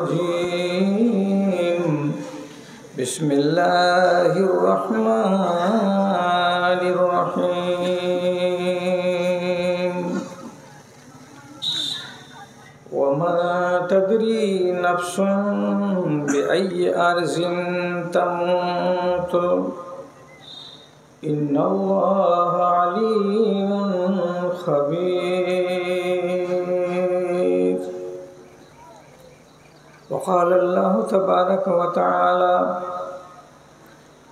الرجيم بسم الله الرحمن الرحيم وما تدري نفس بأي أرض تموت إن الله عليم خبير وقال الله تبارك وتعالى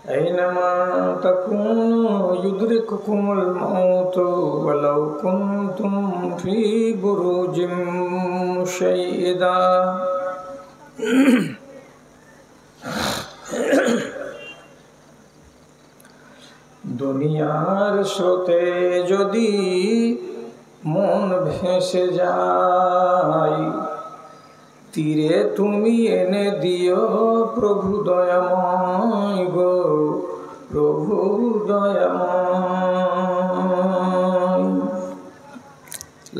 أينما تكونوا يدرككم الموت ولو كنتم في بروج مشيدة দুনিয়ার স্রোতে যদি মন ভেসে যায়, তীরে তুমি এনে দিও প্রভু দয়াময় গো, প্রভু দয়াময়।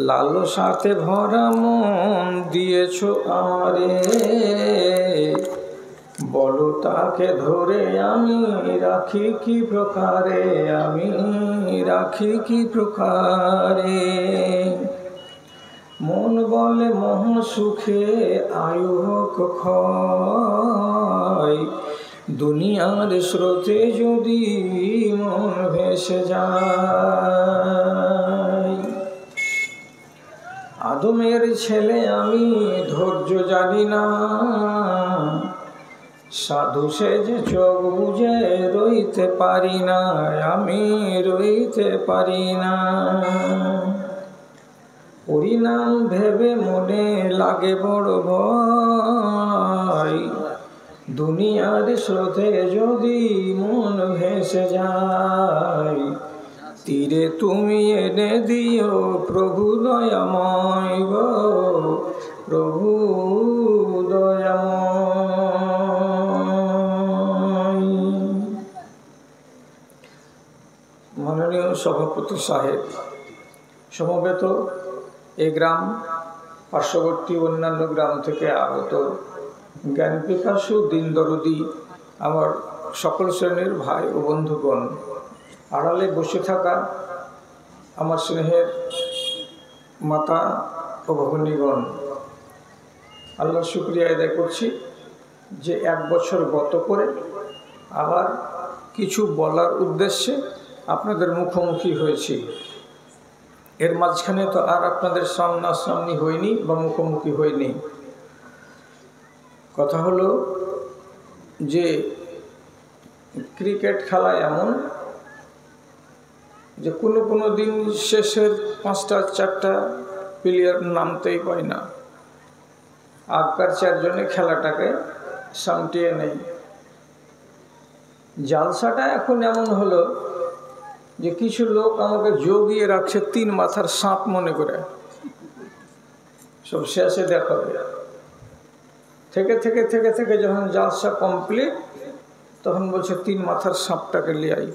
লালসাতে ভরা মন দিয়েছ আমারে, বলো তাকে ধরে আমি রাখি কি প্রকারে, আমি রাখি কি প্রকারে। মন বলে মোহ সুখে আয়ু হোক ক্ষয়, দুনিয়ার স্রোতে যদি মন ভেসে যায়। আদমের ছেলে আমি ধৈর্য জানি না, সাধু সেজে চোখ বুঝে রইতে পারি না, আমি রইতে পারি না। পরিণাম ভেবে মনে লাগে বড় ভয়, দুনিয়ার স্রোতে যদি মন ভেসে যায়, তীরে তুমি এনে দিও প্রভু দয়াময় গো, প্রভু দয়াময়। মাননীয় সভাপতি সাহেব, সমবেত এই গ্রাম পার্শ্ববর্তী অন্যান্য গ্রাম থেকে আগত জ্ঞান পিপাসু দিন দরদি আমার সকল শ্রেণীর ভাই ও বন্ধুগণ, আড়ালে বসে থাকা আমার স্নেহের মাতা ও ভগ্নীগণ, আল্লাহর শুকরিয়া আদায় করছি যে 1 বছর গত করে আবার কিছু বলার উদ্দেশ্যে আপনাদের মুখোমুখি হয়েছি। এর মাঝখানে তো আর আপনাদের সামনাসামনি হয়নি বা মুখোমুখি হয়নি। কথা হলো যে ক্রিকেট খেলা এমন যে কোনো দিন শেষের 5টা 4টা প্লেয়ার নামতেই পায় না, আগকার 4 জনে খেলাটাকে সামটিয়ে নেই। জালসাটা এখন এমন হলো যে কিছু লোক আমাকে জগিয়ে রাখছে 3 মাথার সাপ মনে করে, সব শেষে দেখাবে। থেকে থেকে থেকে থেকে যখন জালসা কমপ্লিট তখন বলছে 3 মাথার সাপটাকে লিয়াই।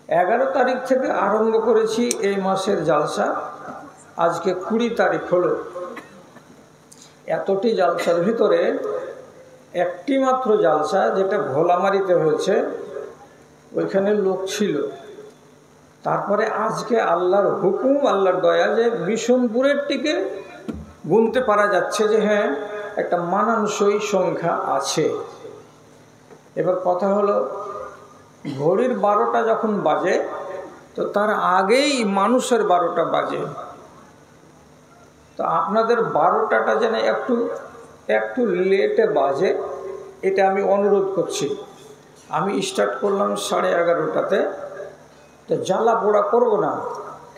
11 তারিখ থেকে আরম্ভ করেছি এই মাসের জালসা, আজকে 20 তারিখ হলো। এতটি জালসার ভিতরে একটি মাত্র জালসা যেটা ভোলামারিতে হয়েছে, ওইখানে লোক ছিল। তারপরে আজকে আল্লাহর হুকুম, আল্লাহর দয়া যে বিশনপুরের টিকে গুনতে পারা যাচ্ছে যে হ্যাঁ একটা মানানসই সংখ্যা আছে। এবার কথা হলো ঘড়ির 12টা যখন বাজে তো তার আগেই মানুষের 12টা বাজে। তো আপনাদের 12টাটা যেন একটু লেটে বাজে, এটা আমি অনুরোধ করছি। আমি স্টার্ট করলাম 11:30টাতে, তো জ্বালা পোড়া করবো না,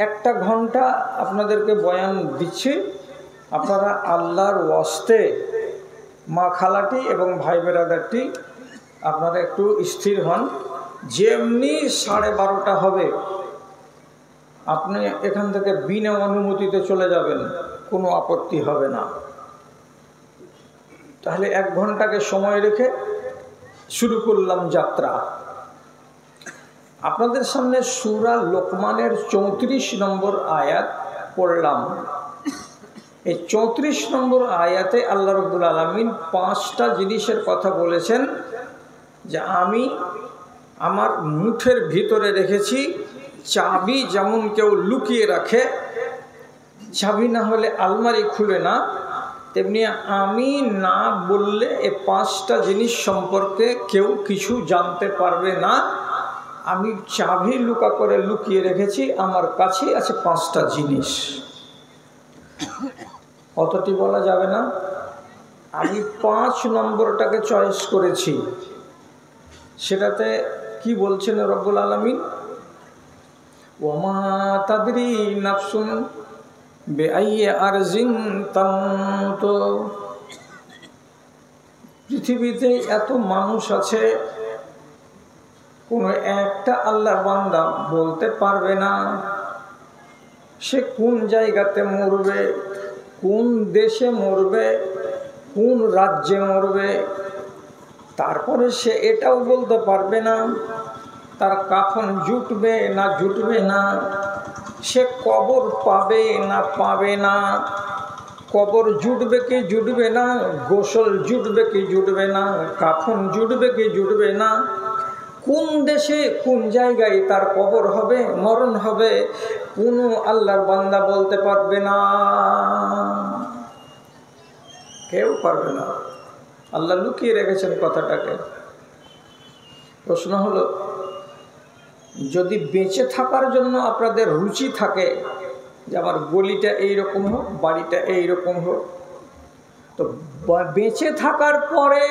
1 ঘন্টা আপনাদেরকে বয়ান দিচ্ছি। আপনারা আল্লাহর ওয়াস্তে মা খালাটি এবং ভাই বেরাদারটি আপনারা একটু স্থির হন। যেমনি 12:30টা হবে আপনি এখান থেকে বিনা অনুমতিতে চলে যাবেন, কোনো আপত্তি হবে না। তাহলে 1 ঘন্টাকে সময় রেখে শুরু করলাম যাত্রা। আপনাদের সামনে সূরা লোকমানের 34 নম্বর আয়াত পড়লাম। এই 34 নম্বর আয়াতে আল্লাহ রাব্বুল আলামিন 5টা জিনিসের কথা বলেছেন যে আমি আমার মুঠের ভিতরে রেখেছি। চাবি যেমন কেউ লুকিয়ে রাখে, চাবি না হলে আলমারি খুলে না, তেমনি আমি না বললে এই 5টা জিনিস সম্পর্কে কেউ কিছু জানতে পারবে না। আমি চাবি লুকা করে লুকিয়ে রেখেছি, আমার কাছে আছে 5টা জিনিস। অতটি বলা যাবে না। আমি 5 নম্বরটাকে চয়েস করেছি। সেটাতে কি বলছেন রব্বুল আলামিন? ওয়ামা তাদরি নাফসুন বিআইয়ি আরজিন তামুত। পৃথিবীতে এত মানুষ আছে, কোনো একটা আল্লাহর বান্দা বলতে পারবে না সে কোন জায়গাতে মরবে, কোন দেশে মরবে, কোন রাজ্যে মরবে। তারপরে সে এটাও বলতে পারবে না তার কাফন জুটবে না জুটবে না, সে কবর পাবে না পাবে না, কবর জুটবে কি জুটবে না, গোসল জুটবে কি জুটবে না, কাফন জুটবে কি জুটবে না, কোন দেশে কোন জায়গায় তার কবর হবে, মরণ হবে, কোনো আল্লাহর বান্দা বলতে পারবে না, কেউ পারবে না। আল্লাহ লুকিয়ে রেখেছেন কথাটাকে। প্রশ্ন হলো, যদি বেঁচে থাকার জন্য আপনাদের রুচি থাকে যে আমার গলিটা এইরকম হোক, বাড়িটা এইরকম হোক, তো বেঁচে থাকার পরে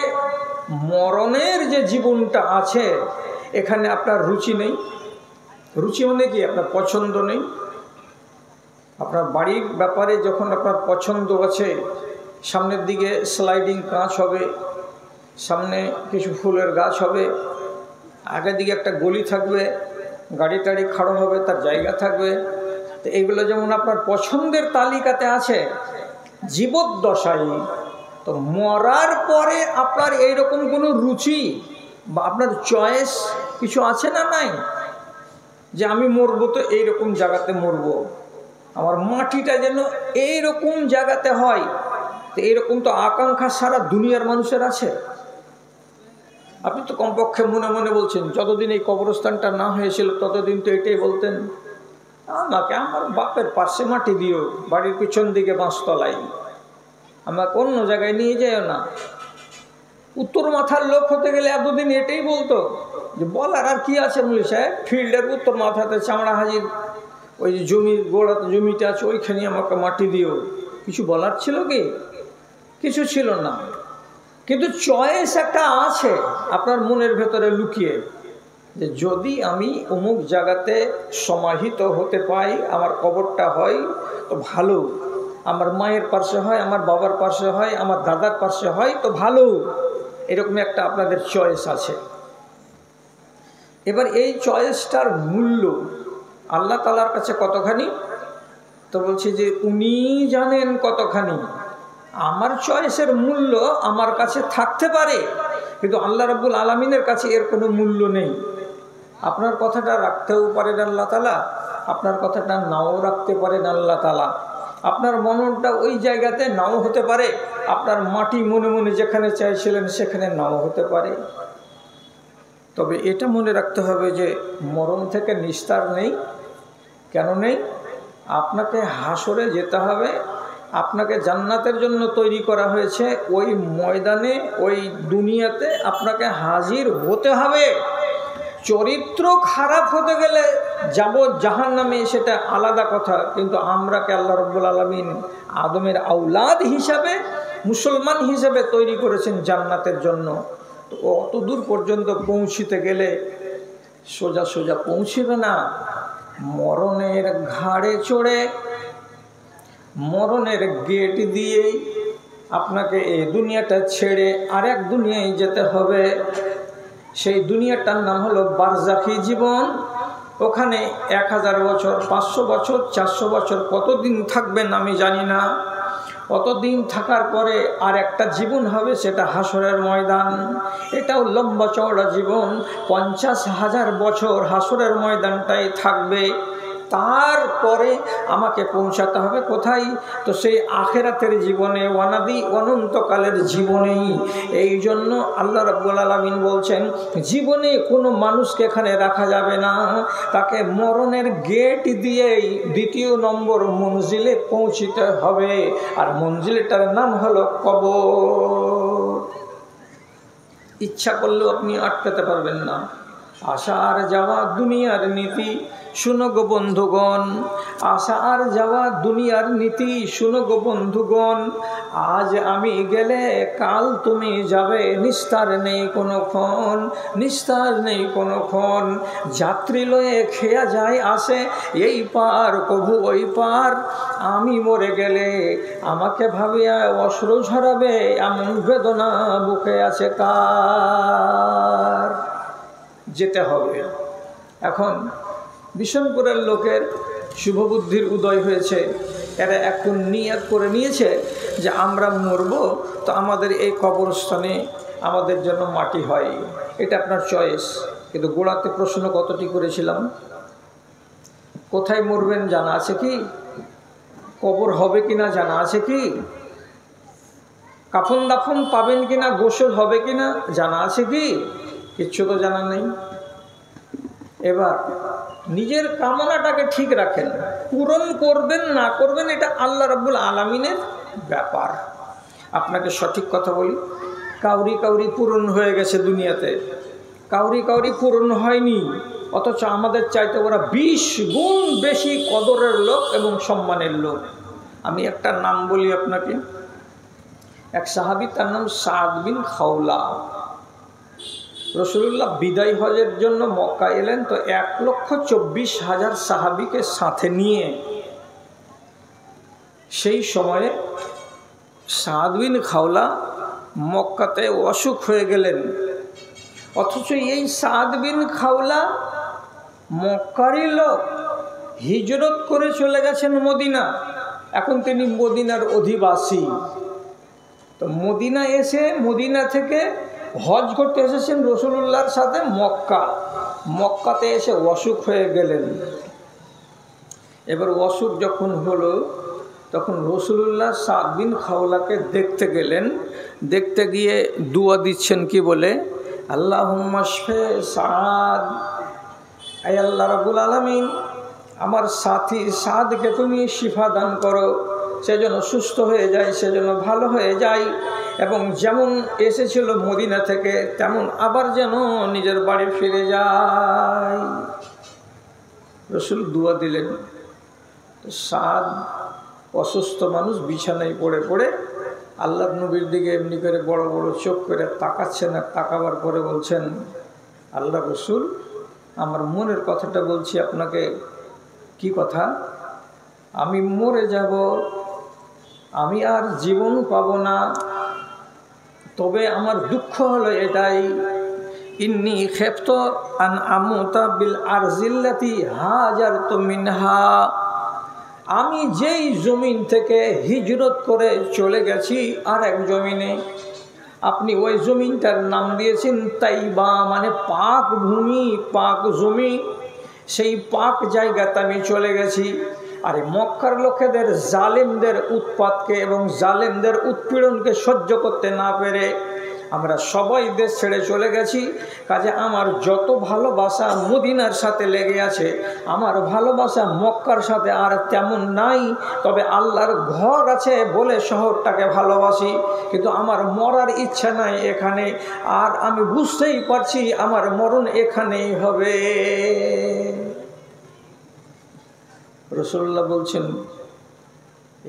মরণের যে জীবনটা আছে এখানে আপনার রুচি নেই। রুচি মানে কি? আপনার পছন্দ নেই। আপনার বাড়ির ব্যাপারে যখন আপনার পছন্দ আছে, সামনের দিকে স্লাইডিং কাঁচ হবে, সামনে কিছু ফুলের গাছ হবে, আগের দিকে একটা গলি থাকবে, গাড়ি টাড়ি খাড়ো হবে, তার জায়গা থাকবে, তো এগুলো যেমন আপনার পছন্দের তালিকাতে আছে জীবদ্দশায়, তো মরার পরে আপনার এইরকম কোনো রুচি বা আপনার চয়েস কিছু আছে না নাই? যে আমি মরবো তো এইরকম জায়গাতে মরবো, আমার মাটিটা যেন এইরকম জায়গাতে হয়। তো এইরকম তো আকাঙ্ক্ষা সারা দুনিয়ার মানুষের আছে। আপনি তো কমপক্ষে মনে মনে বলছেন, যতদিন এই কবরস্থানটা না হয়েছিল ততদিন তো এটাই বলতেন, আমাকে আমার বাপের পাশে মাটি দিও, বাড়ির পিছন দিকে বাঁশতলায়, আমাকে অন্য জায়গায় নিয়ে যাও না। উত্তর মাথার লোক হতে গেলে এতদিন এটাই বলতো, যে বলার আর কি আছে মুলি সাহেব, ফিল্ডের উত্তর মাথাতে চামড়া হাজির, ওই যে জমির গোড়াতে জমিটা আছে ওইখানে আমাকে মাটি দিও। কিছু বলার ছিল কি? কিছু ছিল না। কিন্তু চয়েস একটা আছে আপনার মনের ভেতরে লুকিয়ে, যে যদি আমি অমুক জায়গাতে সমাহিত হতে পাই, আমার কবরটা হয় তো ভালো, আমার মায়ের পাশে হয়, আমার বাবার পাশে হয়, আমার দাদার পাশে হয় তো ভালো। এরকম একটা আপনাদের চয়েস আছে। এবার এই চয়েসটার মূল্য আল্লাহ তাআলার কাছে কতখানি? তো বলছি যে উনি জানেন কতখানি। আমার চয়েসের মূল্য আমার কাছে থাকতে পারে, কিন্তু আল্লাহ রাব্বুল আলামিনের কাছে এর কোনো মূল্য নেই। আপনার কথাটা রাখতেও পারেন আল্লাহ তাআলা, আপনার কথাটা নাও রাখতে পারেন আল্লাহ তাআলা, আপনার মননটা ওই জায়গাতে নাও হতে পারে, আপনার মাটি মনে মনে যেখানে চাইছিলেন সেখানে নাও হতে পারে। তবে এটা মনে রাখতে হবে যে মরণ থেকে নিস্তার নেই। কেন নেই? আপনাকে হাসরে যেতে হবে, আপনাকে জান্নাতের জন্য তৈরি করা হয়েছে, ওই ময়দানে ওই দুনিয়াতে আপনাকে হাজির হতে হবে। চরিত্র খারাপ হতে গেলে যাব জাহান্নামে, সেটা আলাদা কথা, কিন্তু আমরাকে আল্লাহ রাব্বুল আলামিন আদমের আওলাদ হিসাবে, মুসলমান হিসাবে তৈরি করেছেন জান্নাতের জন্য। তো অত দূর পর্যন্ত পৌঁছিতে গেলে সোজা সোজা পৌঁছিবে না, মরণের ঘাড়ে চড়ে, মরণের গেট দিয়েই আপনাকে এই দুনিয়াটা ছেড়ে আরেক দুনিয়ায় যেতে হবে। সেই দুনিয়াটার নাম হলো বারজাখি জীবন। ওখানে 1000 বছর, 500 বছর, 400 বছর, কতদিন থাকবেন আমি জানি না। কতদিন থাকার পরে আর একটা জীবন হবে, সেটা হাসরের ময়দান। এটাও লম্বা চওড়া জীবন, 50,000 বছর হাসরের ময়দানটাই থাকবে। তারপরে আমাকে পৌঁছাতে হবে কোথায়? তো সেই আখেরাতের জীবনে, অনাদি অনন্তকালের জীবনেই। এই জন্য আল্লাহ রাব্বুল আলামিন বলছেন, জীবনে কোনো মানুষকে এখানে রাখা যাবে না, তাকে মরণের গেট দিয়েই দ্বিতীয় নম্বর মঞ্জিলে পৌঁছিতে হবে। আর মঞ্জিলটার নাম হলো কবর। ইচ্ছা করলেও আপনি আটকাতে পারবেন না। আসা আর যাওয়া দুনিয়ার নীতি, শুনো গো বন্ধুগণ। আসা আর যাওয়া দুনিয়ার নীতি, শুনো গো বন্ধুগণ। আজ আমি গেলে কাল তুমি যাবে, নিস্তার নেই কোনো ক্ষণ, নিস্তার নেই কোনো ক্ষণ। যাত্রী লয়ে খেয়া যায় আসে, এই পার কভু ওই পার। আমি মরে গেলে আমাকে ভাবিয়া অশ্রু ঝরাবে, এমন বেদনা বুকে আছে কার। যেতে হবে। এখন বিশনপুরের লোকের শুভবুদ্ধির উদয় হয়েছে। এরা এখন নিয়ত করে নিয়েছে যে আমরা মরব, তো আমাদের এই কবরস্থানে আমাদের জন্য মাটি হয়। এটা আপনার চয়েস। কিন্তু গোড়াতে প্রশ্ন কতটি করেছিলাম, কোথায় মরবেন জানা আছে কি? কবর হবে কিনা জানা আছে কি? কাফন দাফন পাবেন কিনা, গোসল হবে কিনা জানা আছে কি? কিচ্ছু তো জানা নেই। এবার নিজের কামনাটাকে ঠিক রাখেন, পূরণ করবেন না করবেন এটা আল্লাহ রাব্বুল আলামিনের ব্যাপার। আপনাকে সঠিক কথা বলি, কাউরি কাউরি পূরণ হয়ে গেছে দুনিয়াতে, কাউরি কাউরি পূরণ হয়নি, অথচ আমাদের চাইতে ওরা 20 গুণ বেশি কদরের লোক এবং সম্মানের লোক। আমি একটা নাম বলি আপনাকে। এক সাহাবী, তার নাম সাদ বিন খাওলা। রাসূলুল্লাহ বিদায় হজের জন্য মক্কা এলেন, তো 1,24,000 সাহাবীকে সাথে নিয়ে সেই সময়ে সাদ বিন খাওলা মক্কাতে অসুখ হয়ে গেলেন। অথচ এই সাদ বিন খাওলা মক্কারই লোক, হিজরত করে চলে গেছেন মদিনা। এখন তিনি মদিনার অধিবাসী। তো মদিনা এসে, মদিনা থেকে হজ করতে এসেছেন রাসূলুল্লাহর সাথে মক্কা। মক্কাতে এসে অসুখ হয়ে গেলেন। এবার অসুখ যখন হলো, তখন রাসূলুল্লাহ সাদ বিন খাওলাকে দেখতে গেলেন। দেখতে গিয়ে দুয়া দিচ্ছেন কি বলে, আল্লাহুম্মা শফি সাদ, আয় আল্লাহ রাব্বুল আলামিন, আমার সাথী সাদকে তুমি শিফা দান করো, সে যেন সুস্থ হয়ে যায়, সে যেন ভালো হয়ে যায়, এবং যেমন এসেছিল মদিনা থেকে তেমন আবার যেন নিজের বাড়ি ফিরে যায়। রাসূল দুয়া দিলেন। সাদ অসুস্থ মানুষ, বিছানায় পড়ে পড়ে আল্লাহর নবীর দিকে এমনি করে বড় বড় চোখ করে তাকাচ্ছেন। আর তাকাবার পরে বলছেন, আল্লাহ রাসূল, আমার মনের কথাটা বলছি আপনাকে। কি কথা? আমি মরে যাব, আমি আর জীবন পাব না। তবে আমার দুঃখ হলো এটাই, ইন্নী খেফতু আন আমুতা বিল আরজিল্লাতি হাজারতু মিনহা। আমি যেই জমিন থেকে হিজরত করে চলে গেছি আর এক জমিনে, আপনি ওই জমিনটার নাম দিয়েছেন তাইবা, মানে পাক ভূমি, পাক জমি। সেই পাক জায়গাতে আমি চলে গেছি। আরে মক্কার লোকেদের জালেমদের উৎপাতকে এবং জালেমদের উৎপীড়নকে সহ্য করতে না পেরে আমরা সবাই দেশ ছেড়ে চলে গেছি। কাজে আমার যত ভালোবাসা মদিনার সাথে লেগে আছে, আমার ভালোবাসা মক্কার সাথে আর তেমন নাই। তবে আল্লাহর ঘর আছে বলে শহরটাকে ভালোবাসি, কিন্তু আমার মরার ইচ্ছা নাই এখানে। আর আমি বুঝতেই পারছি আমার মরণ এখানেই হবে। রাসূলুল্লাহ বলছেন,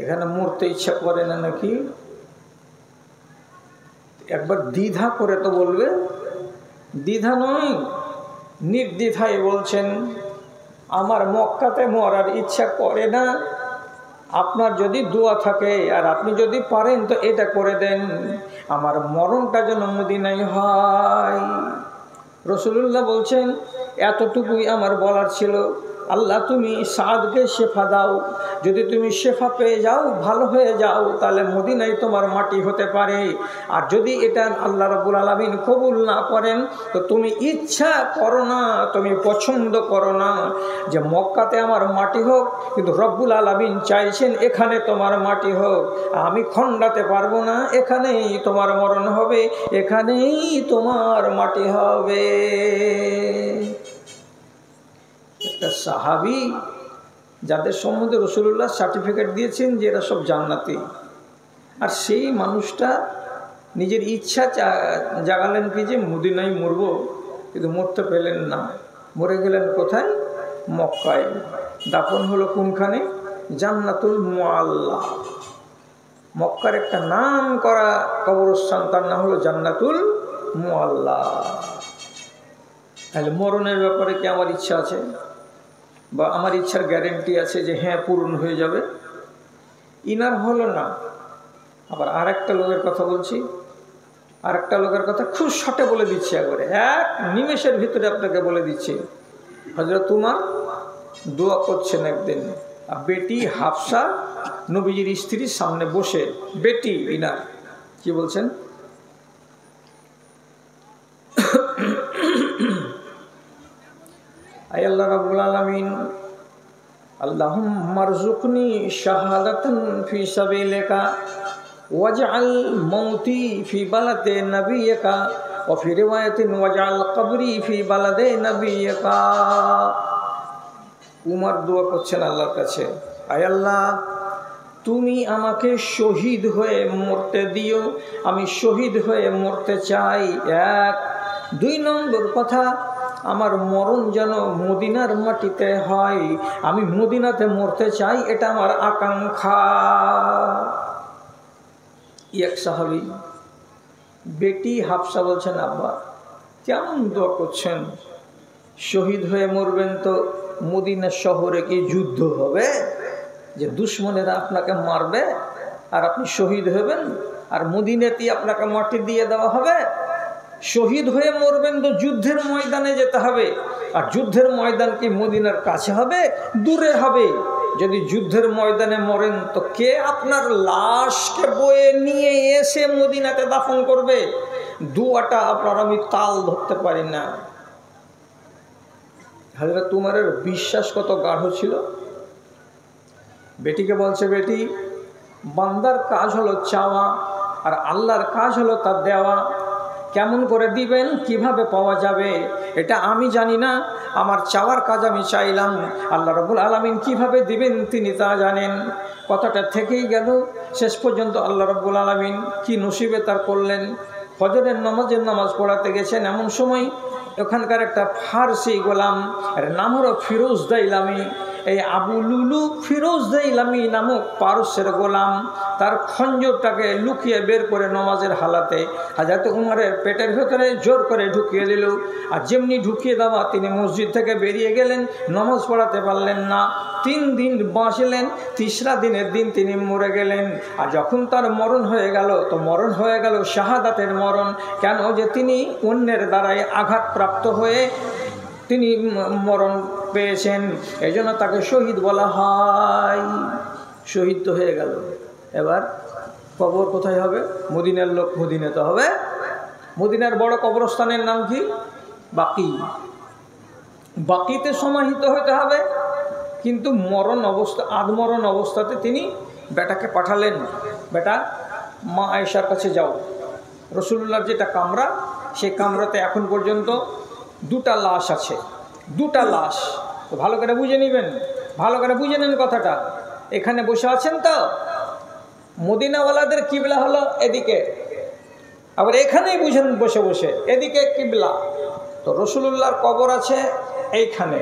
এখানে মরতে ইচ্ছা করে না নাকি? একবার দ্বিধা করে তো বলবে, দ্বিধা নয়, নির্দ্বিধায় বলছেন, আমার মক্কাতে মরার ইচ্ছা করে না। আপনার যদি দোয়া থাকে আর আপনি যদি পারেন তো এটা করে দেন, আমার মরণটা যেন মদিনায় হয়। রাসূলুল্লাহ বলছেন, এতটুকুই আমার বলার ছিল। আল্লাহ তুমি সাদকে শেফা দাও, যদি তুমি শেফা পেয়ে যাও, ভালো হয়ে যাও, তাহলে মদিনায় তোমার মাটি হতে পারে। আর যদি এটা আল্লাহ রাব্বুল আলামিন কবুল না করেন, তো তুমি ইচ্ছা করো না, তুমি পছন্দ করো না যে মক্কাতে আমার মাটি হোক, কিন্তু রব্বুল আলামিন চাইছেন এখানে তোমার মাটি হোক। আমি খণ্ডাতে পারবো না, এখানেই তোমার মরণ হবে, এখানেই তোমার মাটি হবে। একটা সাহাবী যাদের সম্বন্ধে রাসূলুল্লাহ সার্টিফিকেট দিয়েছেন যে এরা সব জান্নাতি, আর সেই মানুষটা নিজের ইচ্ছা জাগালেন কি যে মদিনায় মরব, কিন্তু মরতে পেলেন না। মরে গেলেন কোথায়? মক্কায়। দাফন হলো কোনখানে? জান্নাতুল মুআল্লা। মক্কার একটা নাম করা কবরস্থান, তার নাম হলো জান্নাতুল মুআল্লা। তাহলে মরণের ব্যাপারে কি আমার ইচ্ছা আছে, বা আমার ইচ্ছার গ্যারেন্টি আছে যে হ্যাঁ পূরণ হয়ে যাবে? ইনার হলো না। আবার আর একটা লোকের কথা বলছি, আর একটা লোকের কথা খুব শর্টে বলে দিচ্ছি, একবারে এক নিমেষের ভিতরে আপনাকে বলে দিচ্ছি। হযরত উমর দোয়া করছেন একদিন, বেটি হাফসা নবীজির স্ত্রীর সামনে বসে, বেটি ইনার কি বলছেন? আয় আল্লাহ রাব্বুল আলামিন, আল্লাহুম্মা রযুকনি শাহাদাতান ফি সাবিলিকা ওয়াজআল মাউতি ফি বালাদে নাবিয়িকা ওয়া ফি রিওয়ায়াতিন ওয়াজআল কবরি ফি বালাদে নাবিয়িকা। উমর দোয়া করছেন আল্লাহর কাছে, আয় আল্লাহ তুমি আমাকে শহীদ হয়ে মরতে দিও, আমি শহীদ হয়ে মরতে চাই। এক। ২ নম্বর কথা, আমার মরণ যেন মদিনার মাটিতে হয়, আমি মদিনাতে মরতে চাই, এটা আমার আকাঙ্ক্ষা। এক সাহাবী বেটি হাফসা বলছেন, আব্বা কেমন দোয়া করছেন, শহীদ হয়ে মরবেন, তো মদিনা শহরে কি যুদ্ধ হবে যে দুশ্মনেরা আপনাকে মারবে আর আপনি শহীদ হবেন, আর মদিনাতেই আপনাকে মাটি দিয়ে দেওয়া হবে? শহীদ হয়ে মরবেন তো যুদ্ধের ময়দানে যেতে হবে, আর যুদ্ধের ময়দান কি মদিনার কাছে হবে, দূরে হবে? যদি যুদ্ধের ময়দানে মরেন, তো কে আপনার লাশকে বয়ে নিয়ে এসে মদিনাতে দাফন করবে? দুয়াটা আপনার আমি তাল ধরতে পারি না। হযরত উমরের বিশ্বাস কত গাঢ় ছিল। বেটিকে বলছে, বেটি বান্দার কাজ হলো চাওয়া, আর আল্লাহর কাজ হলো তার দেওয়া। কেমন করে দিবেন, কিভাবে পাওয়া যাবে, এটা আমি জানি না। আমার চাওয়ার কাজ আমি চাইলাম, আল্লাহ রাব্বুল আলামিন কিভাবে দিবেন তিনি তা জানেন। কথাটা থেকেই গেল। শেষ পর্যন্ত আল্লাহ রাব্বুল আলামিন কি নসিবে তার করলেন, ফজরের নামাজ পড়াতে গেছেন, এমন সময় ওখানকার একটা ফার্সি গোলাম, এর নাম হলো ফিরোজ দাইলামি। এই আবু লুলু ফিরোজ দাইলামি নামক পারস্যের গোলাম, তার খঞ্জরটাকে লুকিয়ে বের করে নামাজের হালাতে হযরত উমরের পেটের ভেতরে জোর করে ঢুকিয়ে দিল। আর যেমনি ঢুকিয়ে দেওয়া, তিনি মসজিদ থেকে বেরিয়ে গেলেন, নামাজ পড়াতে পারলেন না। 3 দিন বাঁচলেন, 3রা দিনের দিন তিনি মরে গেলেন। আর যখন তার মরণ হয়ে গেল, তো মরণ হয়ে গেল শাহাদাতের মরণ। কেন? যে তিনি অন্যের দ্বারাই আঘাতপ্রাপ্ত হয়ে তিনি মরণ পেয়েছেন, এই জন্য তাকে শহীদ বলা হয়। শহীদ তো হয়ে গেল, এবার কবর কোথায় হবে? মদিনার লোক মদিনাতে হবে। মদিনার বড় কবরস্থানের নাম কি? বাকি। বাকিতে সমাহিত হতে হবে। কিন্তু আধমরণ অবস্থাতে তিনি বেটাকে পাঠালেন, বেটা মা আয়েশার কাছে যাও। রাসূলুল্লাহর যেটা কামরা, সেই কামরাতে এখন পর্যন্ত 2টা লাশ আছে, 2টা লাশ। তো ভালো করে বুঝে নেবেন, ভালো করে বুঝে নেন কথাটা। এখানে বসে আছেন তো, মদিনাওয়ালাদের কিবলা হলো এদিকে, আবার এখানেই বুঝেন বসে বসে এদিকে কিবলা। তো রাসূলুল্লাহর কবর আছে এইখানে,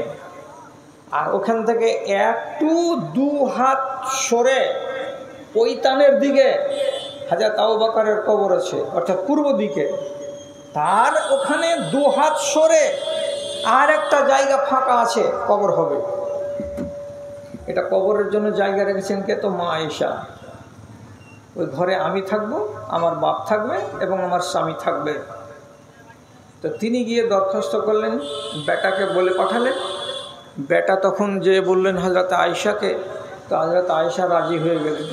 আর ওখান থেকে একটু 2 হাত সরে পৈতানের দিকে হযরত আবু বকরের কবর আছে, অর্থাৎ পূর্ব দিকে। তার ওখানে 2 হাত সরে আর একটা জায়গা ফাঁকা আছে, কবর হবে। এটা কবরের জন্য জায়গা রেখেছেন কে? তো মা আয়েশা। ওই ঘরে আমি থাকবো, আমার বাপ থাকবে এবং আমার স্বামী থাকবে। তো তিনি গিয়ে দরখাস্ত করলেন, বেটাকে বলে পাঠালেন বেটা তখন যে বললেন হযরত আয়েশাকে, তো হযরত আয়েশা রাজি হয়ে গেলেন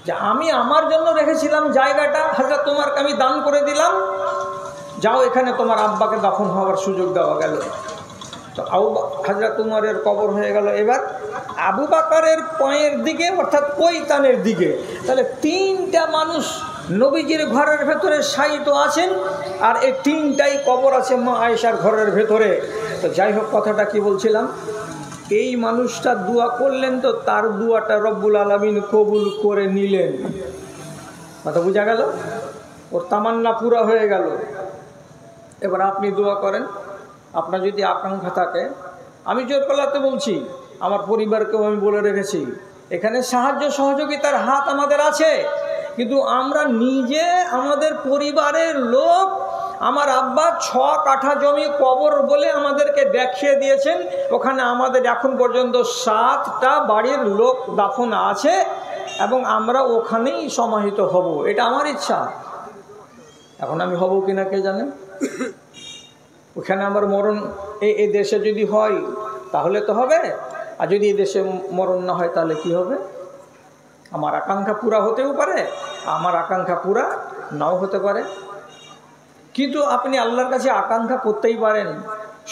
যে আমি আমার জন্য রেখেছিলাম জায়গাটা, হযরত তোমারকে আমি দান করে দিলাম, যাও এখানে তোমার আব্বাকে দাফন হওয়ার সুযোগ দেওয়া গেল। তো হযরত উমরের কবর হয়ে গেল। এবার আবু বকরের পায়ের দিকে অর্থাৎ পৈতানের দিকে, তাহলে তিনটা মানুষ নবীজির ঘরের ভেতরে শায়িত আছেন, আর এই তিনটাই কবর আছে মা আয়েশার ঘরের ভেতরে। তো যাই হোক, কথাটা কি বলছিলাম, এই মানুষটা দোয়া করলেন, তো তার দোয়াটা রব্বুল আলামিন কবুল করে নিলেন। কথা বোঝা গেল? ওর তামান্না পুরা হয়ে গেল। এবার আপনি দোয়া করেন, আপনার যদি আকাঙ্ক্ষা থাকে। আমি জোর গলাতে বলছি, আমার পরিবারকেও আমি বলে রেখেছি, এখানে সাহায্য সহযোগিতার হাত আমাদের আছে, কিন্তু আমরা নিজে, আমাদের পরিবারের লোক, আমার আব্বা 6 কাঠা জমি কবর বলে আমাদেরকে দেখিয়ে দিয়েছেন, ওখানে আমাদের এখন পর্যন্ত 7টা বাড়ির লোক দাফন আছে এবং আমরা ওখানেই সমাহিত হব। এটা আমার ইচ্ছা। এখন আমি হব কিনা কে জানে। ওখানে আমার মরণ এই দেশে যদি হয় তাহলে তো হবে, আর যদি এই দেশে মরণ না হয় তাহলে কি হবে? আমার আকাঙ্ক্ষা পুরা হতেও পারে, আমার আকাঙ্ক্ষা পুরা নাও হতে পারে। কিন্তু আপনি আল্লাহর কাছে আকাঙ্ক্ষা করতেই পারেন,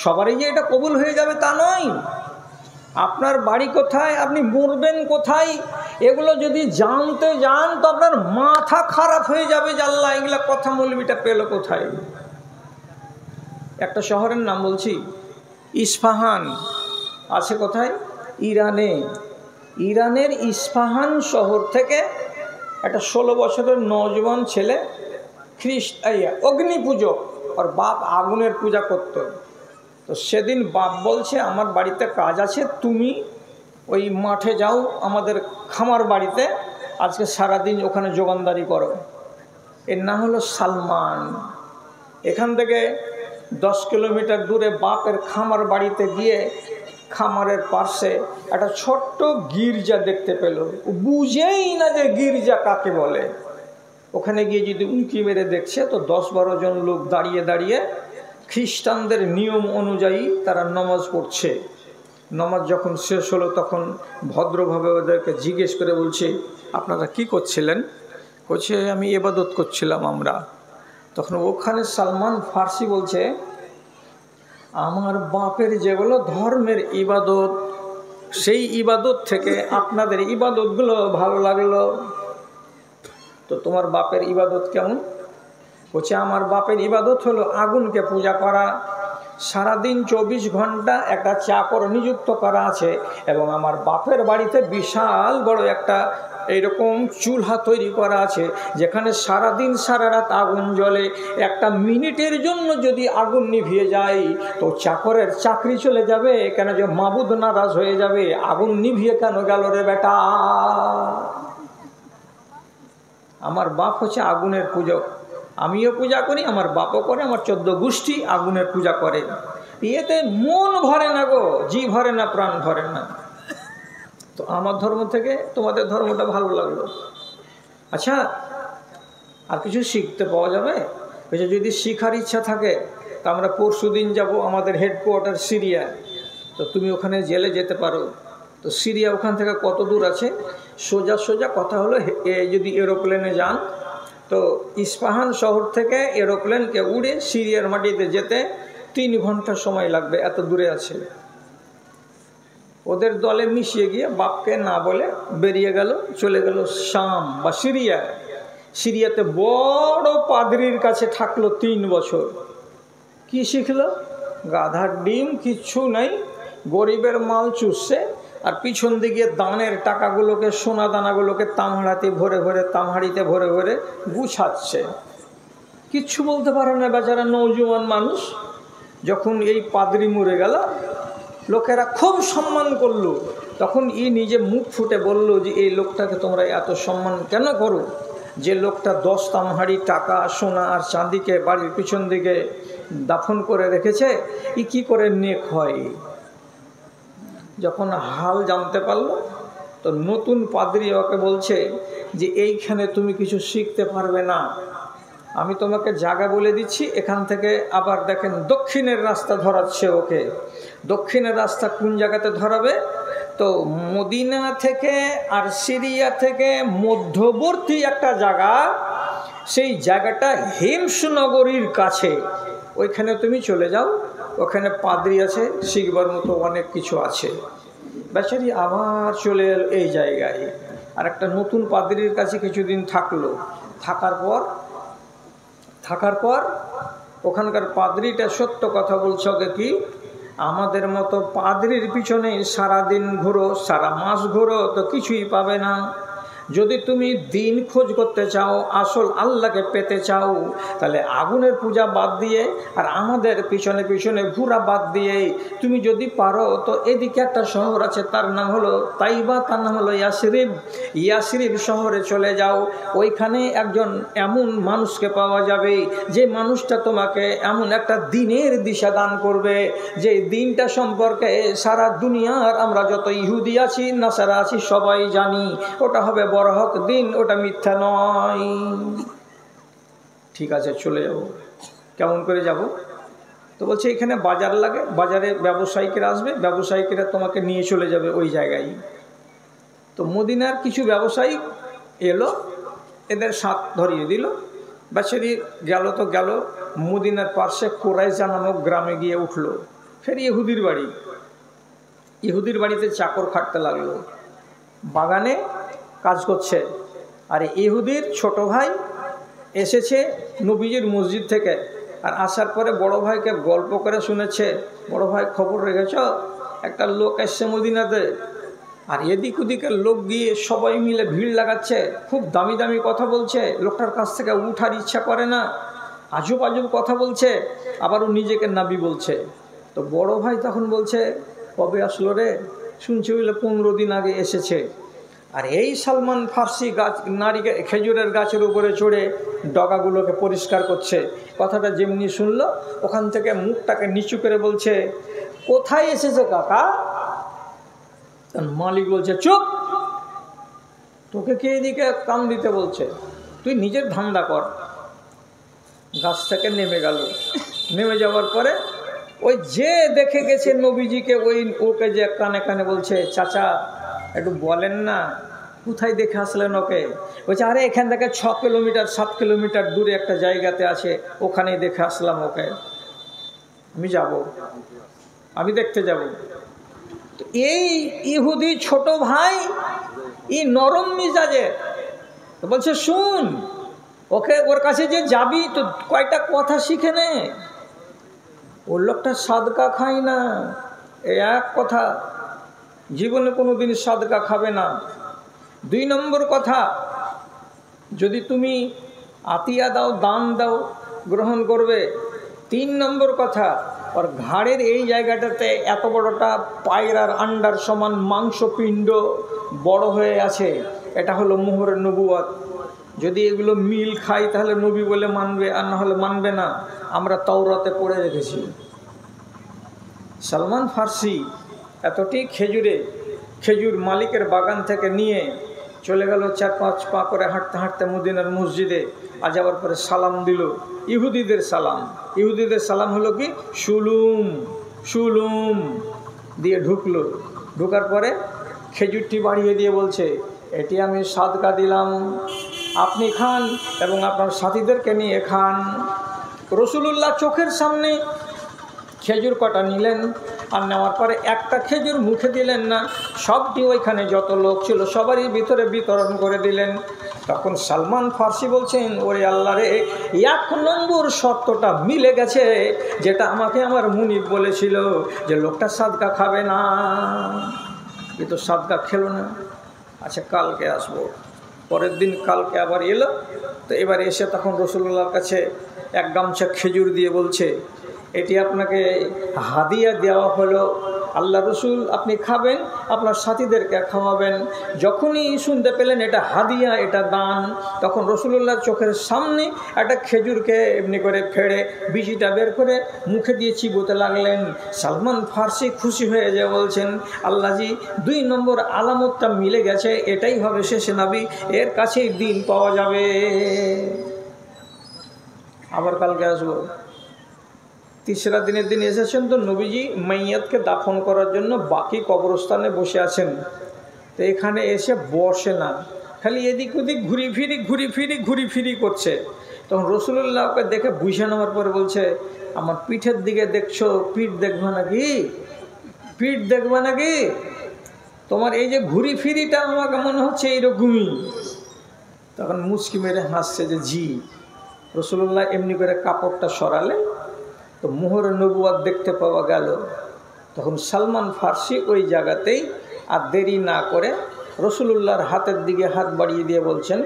সবারই যে এটা কবুল হয়ে যাবে তা নয়। আপনার বাড়ি কোথায়, আপনি মরবেন কোথায়, এগুলো যদি জানতে যান তো আপনার মাথা খারাপ হয়ে যাবে যে আল্লাহ এগুলা কথা মৌলবিটা পেল কোথায়। একটা শহরের নাম বলছি, ইস্পাহান আছে কোথায়? ইরানে। ইরানের ইস্পাহান শহর থেকে একটা 16 বছরের নওজওয়ান ছেলে, অগ্নি পূজক, আর বাপ আগুনের পূজা করত। তো সেদিন বাপ বলছে আমার বাড়িতে কাজ আছে, তুমি ওই মাঠে যাও আমাদের খামার বাড়িতে, আজকে সারাদিন ওখানে যোগানদারি করো। এর নাম হলো সালমান। এখান থেকে 10 কিলোমিটার দূরে বাপের খামার বাড়িতে গিয়ে খামারের পাশে একটা ছোট্ট গির্জা দেখতে পেল। বুঝেই না যে গির্জা কাকে বলে। ওখানে গিয়ে যদি উঁকি মেরে দেখছে তো 10-12 জন লোক দাঁড়িয়ে দাঁড়িয়ে খ্রিস্টানদের নিয়ম অনুযায়ী তারা নামাজ পড়ছে। নামাজ যখন শেষ হলো তখন ভদ্রভাবে ওদেরকে জিজ্ঞেস করে বলছে, আপনারা কি করছিলেন? বলছে আমি ইবাদত করছিলাম আমরা। তখন ওখানে সালমান ফার্সি বলছে, আমার বাপের যেগুলো ধর্মের ইবাদত, সেই ইবাদত থেকে আপনাদের ইবাদতগুলো ভালো লাগলো। তো তোমার বাপের ইবাদত কেমন? বলছে আমার বাপের ইবাদত হলো আগুনকে পূজা করা, সারাদিন 24 ঘন্টা একটা চাকর নিযুক্ত করা আছে, এবং আমার বাপের বাড়িতে বিশাল বড় একটা এইরকম চুলহা তৈরি করা আছে, যেখানে সারাদিন সারা রাত আগুন জ্বলে। একটা মিনিটের জন্য যদি আগুন নিভিয়ে যায় তো চাকরের চাকরি চলে যাবে, কেন যে মাবুদ নারাজ হয়ে যাবে, আগুন নিভিয়ে কেন গেল রে বেটা। আমার বাপ হচ্ছে আগুনের পূজক, আমিও পূজা করি, আমার বাপও করে, আমার 14 গোষ্ঠী আগুনের পূজা করে। এতে মন ভরে না গো, জি ভরে না, প্রাণ ভরে না। তো আমার ধর্ম থেকে তোমাদের ধর্মটা ভালো লাগলো। আচ্ছা, আর কিছু শিখতে পাওয়া যাবে? যদি শিখার ইচ্ছা থাকে তা আমরা পরশুদিন যাব আমাদের হেডকোয়ার্টার সিরিয়া। তো তুমি ওখানে জেলে যেতে পারো। তো সিরিয়া ওখান থেকে কত দূর আছে? সোজা সোজা কথা হলো, যদি এরোপ্লেনে যান তো ইস্পাহান শহর থেকে এরোপ্লেনকে উড়ে সিরিয়ার মাটিতে যেতে 3 ঘন্টা সময় লাগবে, এত দূরে আছে। ওদের দলে মিশিয়ে গিয়ে বাপকে না বলে বেরিয়ে গেল, চলে গেল শাম বা সিরিয়া। সিরিয়াতে বড় পাদ্রির কাছে থাকলো 3 বছর। কি শিখলো? গাধার ডিম, কিচ্ছু নাই, গরিবের মাল চুষছে, আর পিছন দিকে দানের টাকাগুলোকে, সোনা দানাগুলোকে তামহাড়াতে ভরে ভরে, তামহাড়িতে ভরে ভরে গুছাচ্ছে। কিচ্ছু বলতে পারে না বেচারা নওজোয়ান মানুষ। যখন এই পাদ্রি মরে গেল, লোকেরা খুব সম্মান করলো। তখন নিজে মুখ ফুটে বলল যে এই লোকটাকে তোমরা এত সম্মান কেন করো? যে লোকটা 10 তামহাড়ি টাকা, সোনা আর চাঁদিকে বাড়ির পিছন দিকে দাফন করে রেখেছে, কি করে নেক হয়? যখন হাল জানতে পারলো তো নতুন পাদ্রী ওকে বলছে যে এইখানে তুমি কিছু শিখতে পারবে না, আমি তোমাকে জায়গা বলে দিচ্ছি, এখান থেকে আবার দেখেন দক্ষিণের রাস্তা ধরাচ্ছে ওকে। দক্ষিণের রাস্তা কোন জায়গাতে ধরাবে? তো মদিনা থেকে আর সিরিয়া থেকে মধ্যবর্তী একটা জায়গা, সেই জায়গাটা হিমসনগরীর কাছে, ওইখানে তুমি চলে যাও, ওখানে পাদ্রী আছে, শিখবার মতো অনেক কিছু আছে। বেচারি আবার চলে এল এই জায়গায়, আর একটা নতুন পাদ্রীর কাছে কিছুদিন থাকলো। থাকার পর ওখানকার পাদ্রীটা সত্য কথা বলছে ওকে, কি আমাদের মতো পাদ্রীর পিছনে সারাদিন ঘোরো, সারা মাস ঘোরো তো কিছুই পাবে না। যদি তুমি দিন খোঁজ করতে চাও, আসল আল্লাহকে পেতে চাও, তাহলে আগুনের পূজা বাদ দিয়ে আর আমাদের পিছনে পিছনে ঘোরা বাদ দিয়ে তুমি যদি পারো তো এদিকে একটা শহর আছে, তার নাম হলো তাইবা, তার নাম হলো ইয়াসরিব। ইয়াসরিব শহরে চলে যাও, ওইখানে একজন এমন মানুষকে পাওয়া যাবে যে মানুষটা তোমাকে এমন একটা দিনের দিশা দান করবে, যে দিনটা সম্পর্কে সারা দুনিয়ার আমরা যত ইহুদি আছি, নাসারা আছি, সবাই জানি ওটা হবে বড় হক দিন, ওটা মিথ্যা নয়। ঠিক আছে, চলে যাব। কেমন করে যাব? তো বলছে এখানে বাজার লাগে, বাজারে ব্যবসায়িকরা আসবে, ব্যবসায়িকরা তোমাকে নিয়ে চলে যাবে ওই জায়গায়। তো মদিনার কিছু ব্যবসায়ী এলো, এদের সাথ ধরিয়ে দিল। বেচারি গেল তো গেল, মদিনার পার্শ্বে কোরাইজা নামক গ্রামে গিয়ে উঠলো। ফের ইহুদির বাড়ি, ইহুদির বাড়িতে চাকর খাটতে লাগলো, বাগানে কাজ করছে। আর ইহুদির ছোট ভাই এসেছে নবীজির মসজিদ থেকে, আর আসার পরে বড় ভাইকে গল্প করে শুনেছে, বড় ভাই খবর রেখেছ একটা লোক এসছে মদিনাতে। আর এদিক ওদিকের লোক গিয়ে সবাই মিলে ভিড় লাগাচ্ছে, খুব দামি দামি কথা বলছে, লোকটার কাছ থেকে উঠার ইচ্ছা করে না, আজব আজব কথা বলছে, আবারও নিজেকে নাবি বলছে। তো বড় ভাই তখন বলছে, কবে আসলো রে? শুনছি বলে 15 দিন আগে এসেছে। আর এই সালমান ফার্সি গাছ, নারিকেল খেজুরের গাছের উপরে চড়ে ডগাগুলোকে পরিষ্কার করছে। কথাটা যেমনি শুনলো, ওখান থেকে মুখটাকে নিচু করে বলছে, কোথায় এসেছে কাকা? মালিক বলছে, চুপ, তোকে কে এদিকে কাম দিতে বলছে, তুই নিজের ধান্দা কর। গাছ থেকে নেমে গেল। নেমে যাওয়ার পরে ওই যে দেখে গেছে নবীজিকে, ওই ওকে যে কানে কানে বলছে, চাচা একটু বলেন না কোথায় দেখে আসলেন ওকে? বলছে, আরে এখান থেকে 6 কিলোমিটার 7 কিলোমিটার দূরে একটা জায়গাতে আছে, ওখানেই দেখে আসলাম ওকে। আমি যাব, আমি দেখতে যাব। তো এই ইহুদি ছোট ভাই এই নরম মিজাজের, তো বলছে, শুন, ওকে ওর কাছে যে যাবি তো কয়টা কথা শিখে নে। ওর লোকটা সাদকা খায় না, এই এক কথা, জীবনে কোনো দিন সাদকা খাবে না। 2 নম্বর কথা, যদি তুমি আতিয়া দাও, দান দাও, গ্রহণ করবে। 3 নম্বর কথা, ওর ঘাড়ের এই জায়গাটাতে এত বড়টা পায়রার আন্ডার সমান মাংসপিণ্ড বড় হয়ে আছে, এটা হলো মোহরের নবুয়ত। যদি এগুলো মিল খাই তাহলে নবী বলে মানবে, আর না হলে মানবে না। আমরা তাওরাতে পড়ে রেখেছি। সালমান ফার্সি এতটি খেজুর মালিকের বাগান থেকে নিয়ে চলে গেল 4-5 পা করে হাঁটতে হাঁটতে মদিনার মসজিদে। আর যাওয়ার পরে সালাম দিল, ইহুদিদের সালাম। ইহুদিদের সালাম হলো কি, শুলুম শুলুম দিয়ে ঢুকলো। ঢুকার পরে খেজুরটি বাড়িয়ে দিয়ে বলছে, এটি আমি সাদকা দিলাম, আপনি খান এবং আপনার সাথীদেরকে নিয়ে খান। রসুলুল্লাহ চোখের সামনে খেজুর কটা নিলেন, আর নেওয়ার পরে একটা খেজুর মুখে দিলেন না, সবটি ওইখানে যত লোক ছিল সবারই ভিতরে বিতরণ করে দিলেন। তখন সালমান ফার্সি বলছেন, ওরে আল্লাহ রে, 1 নম্বর শর্তটা মিলে গেছে, যেটা আমাকে আমার মুনিব বলেছিল যে লোকটা সাদকা খাবে না। এ তো সাদকা খেলো না। আচ্ছা, কালকে আসবো। পরের দিন কালকে আবার এলো। তো এবার এসে তখন রসুল্লাহর কাছে 1 গামছা খেজুর দিয়ে বলছে, এটি আপনাকে হাদিয়া দেওয়া হলো, আল্লাহ রসুল আপনি খাবেন, আপনার সাথীদেরকে খাওয়াবেন। যখনই শুনতে পেলেন এটা হাদিয়া, এটা দান, তখন রসুলুল্লাহর চোখের সামনে একটা খেজুরকে এমনি করে ফেড়ে বিচিটা বের করে মুখে দিয়ে চিবোতে লাগলেন। সালমান ফার্সি খুশি হয়ে যায়, বলছেন, আল্লাহজি 2 নম্বর আলামতটা মিলে গেছে, এটাই হবে শেষে নবী, এর কাছেই দিন পাওয়া যাবে। আবার কালকে আসবো। তিসরা দিনের দিন এসেছেন তো নবীজি মাইয়াতকে দাফন করার জন্য বাকি কবরস্থানে বসে আছেন। তো এখানে এসে বসে না, খালি এদিক ওদিক ঘুরি ফিরি করছে। তখন রসুল্লাহকে দেখে বুঝে নেওয়ার পরে বলছে, আমার পিঠের দিকে দেখছো, পিঠ দেখবে নাকি? পিঠ দেখবে নাকি? তোমার এই যে ঘুরি ফিরিটা আমাকে মনে হচ্ছে এইরকমই। তখন মুচকি মেরে হাসছে যে জি। রসুল্লাহ এমনি করে কাপড়টা সরালে তো মোহর নবুয়াত দেখতে পাওয়া গেল। তখন সালমান ফার্সি ওই জায়গাতেই আর দেরি না করে রসুলুল্লাহর হাতের দিকে হাত বাড়িয়ে দিয়ে বলছেন,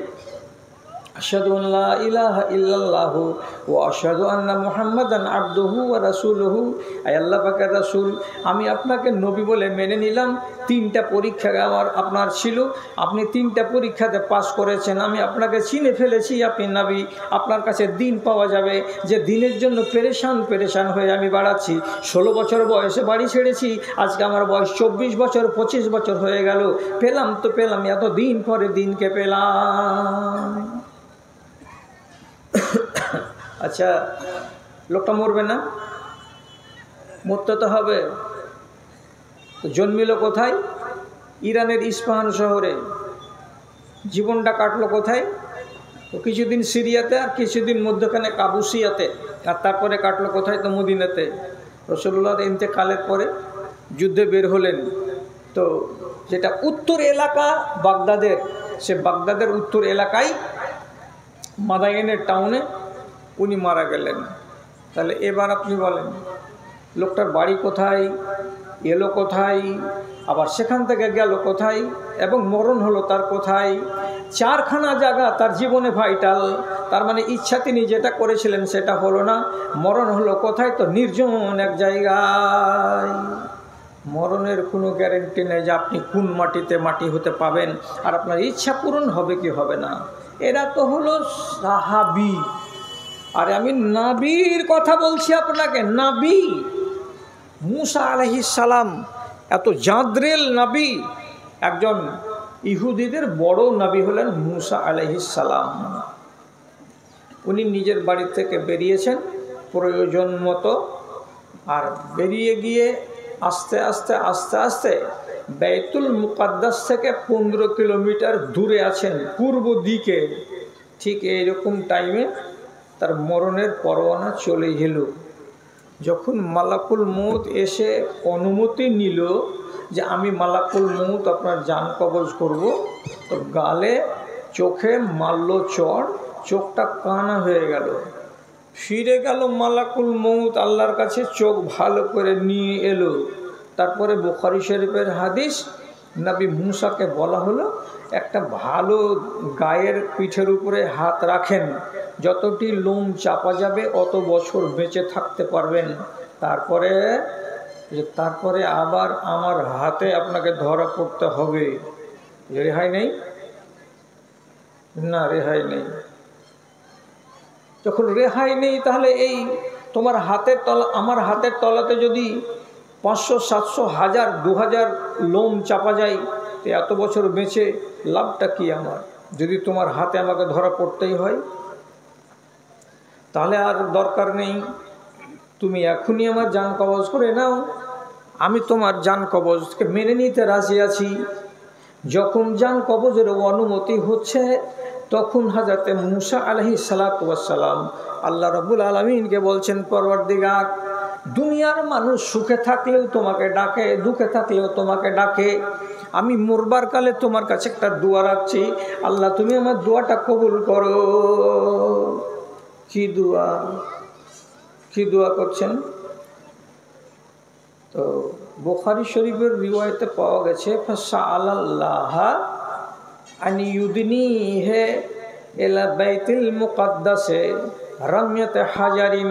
আশহাদু আল্লা ইলাহা ইল্লাল্লাহু ওয়া আশহাদু আন্না মুহাম্মাদান আবদুহু ওয়া রাসূলুহু। আয় আল্লাহ পাকের রাসূল, আমি আপনাকে নবী বলে মেনে নিলাম। 3টা পরীক্ষা আপনার ছিল, আপনি 3টা পরীক্ষাতে পাস করেছেন। আমি আপনাকে চিনে ফেলেছি, আপনি নবী। আপনার কাছে দিন পাওয়া যাবে যে দিনের জন্য পেরেশান হয়ে আমি বাড়াচ্ছি। 16 বছর বয়সে বাড়ি ছেড়েছি, আজকে আমার বয়স 24 বছর 25 বছর হয়ে গেল। পেলাম তো পেলাম, এত দিন পরে দিনকে পেলাম। আচ্ছা, লোকটা মরবে না? মরতে তো হবে। তো জন্মিল কোথায়? ইরানের ইস্পাহান শহরে। জীবনটা কাটলো কোথায়? তো কিছুদিন সিরিয়াতে, আর কিছুদিন মধ্যখানে কাবুসিয়াতে, আর তারপরে কাটলো কোথায়? তো মদিনাতে। রাসূলুল্লাহর ইন্তেকালের পরে যুদ্ধে বের হলেন। তো যেটা উত্তর এলাকা বাগদাদের, সে বাগদাদের উত্তর এলাকায় মাদায়েনের টাউনে উনি মারা গেলেন। তাহলে এবার আপনি বলেন, লোকটার বাড়ি কোথায়, এলো কোথায়, আবার সেখান থেকে গেল কোথায়, এবং মরণ হলো তার কোথায়? 4খানা জায়গা তার জীবনে ভাইটাল। তার মানে ইচ্ছা তিনি যেটা করেছিলেন সেটা হলো না। মরণ হলো কোথায়? তো নির্জন এক জায়গায়। মরণের কোনো গ্যারেন্টি নেই যে আপনি কোন মাটিতে মাটি হতে পাবেন, আর আপনার ইচ্ছা পূরণ হবে কি হবে না। এরা তো হলো সাহাবী। আরে আমি নবীর কথা বলছি আপনাকে। নবী মুসা আলাইহিস সালাম এত জাদ্রেল নবী। একজন ইহুদিদের বড় নবী হলেন মুসা আলাইহিস সালাম। উনি নিজের বাড়ি থেকে বেরিয়েছেন প্রয়োজন মতো, আর বেরিয়ে গিয়ে আস্তে আস্তে বাইতুল মুকাদ্দাস থেকে 15 কিলোমিটার দূরে আছেন পূর্ব দিকে। ঠিক এইরকম টাইমে তার মরণের পরোয়ানা চলে গেল। যখন মালাকুল মউত এসে অনুমতি নিল যে আমি মালাকুল মউত আপনার জান কবজ করব, তো গালে চোখে মারল চড়, চোখটা কানা হয়ে গেল। ফিরে গেল মালাকুল মউত আল্লাহর কাছে, চোখ ভালো করে নিয়ে এলো। তারপরে বুখারী শরীফের হাদিস, নবী মুসাকে বলা হলো একটা ভালো গায়ের পিঠের উপরে হাত রাখেন, যতটি লোম চাপা যাবে অত বছর বেঁচে থাকতে পারবেন। তারপরে আবার আমার হাতে আপনাকে ধরা পড়তে হবে। রেহাই নেই না, রেহাই নেই। যখন রেহাই নেই, তাহলে এই তোমার হাতের তলা, আমার হাতের তলাতে যদি 500, 700, 1000, 2000 লোম চাপা যায়, তো এত বছর বেঁচে লাভটা কি আমার? যদি তোমার হাতে আমাকে ধরা পড়তেই হয়, তাহলে আর দরকার নেই, তুমি এখনই আমার জান কবজ করে নাও। আমি তোমার জান কবজকে মেনে নিতে রাজি আছি। যখন জান কবজের অনুমতি হচ্ছে, তখন হযরতে মুসা আলাইহিস সালাতু ওয়াস সালাম আল্লাহ রাব্বুল আলামিনকে বলছেন, পরওয়ারদিগার, দুনিয়ার মানুষ সুখে থাকলেও তোমাকে ডাকে, দুঃখে থাকলেও তোমাকে ডাকে। আমি মরবার কালে তোমার কাছে একটা দোয়া রাখছি, আল্লাহ তুমি আমার দোয়াটা কবুল করো। কি দোয়া? কি দোয়া করছেন? তো বুখারী শরীফের রিওয়ায়াতে পাওয়া গেছে, ফাসাআলাল্লাহ আন ইউদনিহি ইলা বাইতুল মুকাদ্দাসে রামিয়াত হাজারিন।